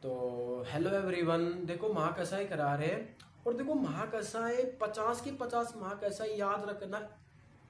तो hello everyone, देखो महाकसाई करा रहे हैं। और देखो महाकसाई 50 के 50 महाकसाई याद रखना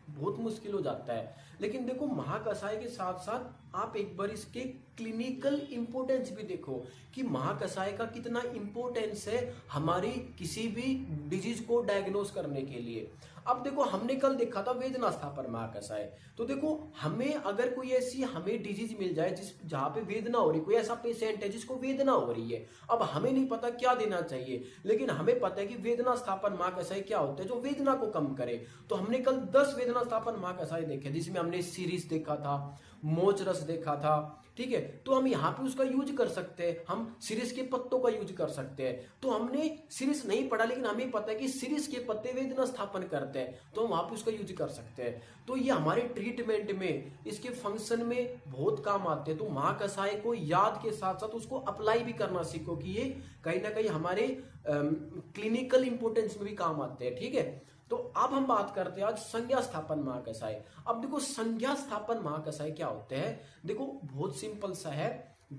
बहुत मुश्किल हो जाता है। लेकिन देखो महाकसाई के साथ साथ आप एक बार इसके क्लिनिकल इंपोर्टेंस भी देखो कि महाकसाई का कितना इंपोर्टेंस है हमारी किसी भी डिजीज को डायग्नोस करने के लिए। अब देखो हमने कल देखा था वेदना स्थापन महाकसाई। तो देखो हमें अगर कोई ऐसी हमें डिजीज मिल जाए जहां पे वेदना हो रही, कोई ऐसा पेशेंट है जिसको वेदना हो रही है, अब हमें नहीं पता क्या देना चाहिए, लेकिन हमें पता है कि वेदना स्थापन महाकसाई क्या होता है जो वेदना को कम करे। तो हमने कल 10 वेदना स्थापन महाकसाई देखे, जिसमें हमने सीरीज देखा था, मोच रस देखा था, ठीक है। तो हम यहाँ पे उसका यूज कर सकते हैं, हम सीरीज के पत्तों का यूज कर सकते हैं। तो हमने सीरीज नहीं पढ़ा लेकिन हमें पता है कि सीरीज के पत्ते वेदना स्थापन करते हैं, तो हम वहां पे उसका यूज कर सकते हैं। तो ये हमारे ट्रीटमेंट में, इसके फंक्शन में बहुत काम आते हैं। तो महाकसाई को याद के साथ साथ उसको अप्लाई भी करना सीखो कि ये कहीं ना कहीं हमारे क्लिनिकल इंपोर्टेंस में भी काम आते हैं, ठीक है। तो अब हम बात करते हैं आज संज्ञा स्थापन महाकसाई। अब देखो संज्ञा स्थापन महाकसाई क्या होते हैं, देखो बहुत सिंपल सा है।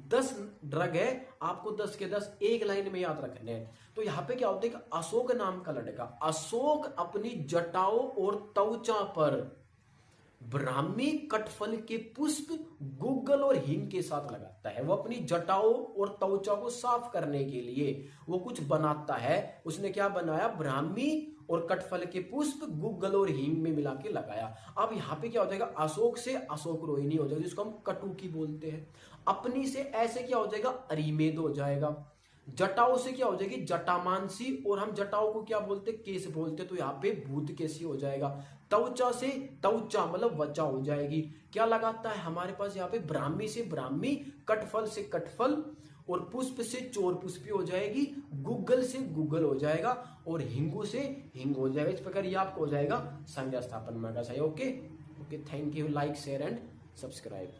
10 ड्रग है, आपको 10 के 10 एक लाइन में याद रखने हैं। तो यहां पे क्या होता है कि अशोक नाम का लड़का, अशोक अपनी जटाओं और त्वचा पर ब्राह्मी कटफल के पुष्प गुग्गल और हींग के साथ लगाता है। वो अपनी जटाओं और त्वचा को साफ करने के लिए वो कुछ बनाता है। उसने क्या बनाया, ब्राह्मी और कटफल के पुष्प गुग्गल और हींग में मिला के लगाया। अब यहाँ पे क्या हो जाएगा, अशोक से अशोक रोहिणी हो जाएगा जिसको हम कटुकी बोलते हैं। अपनी से ऐसे क्या हो जाएगा, अरिमेद हो जाएगा। जटाओं से क्या हो जाएगी, जटामांसी, और हम जटाओं को क्या बोलते, केस बोलते, तो यहाँ पे भूत केसी हो जाएगा। त्वचा से त्वचा मतलब वचा हो जाएगी। क्या लगाता है हमारे पास यहाँ पे, ब्राह्मी से ब्राह्मी, कटफल से कटफल, और पुष्प से चोर पुष्पी हो जाएगी, गुग्गल से गुग्गल हो जाएगा, और हिंगू से हिंग हो जाएगा। इस प्रकार ये आपको हो जाएगा संज्ञा स्थापन महाकसाई। Okay, thank you, like share and subscribe.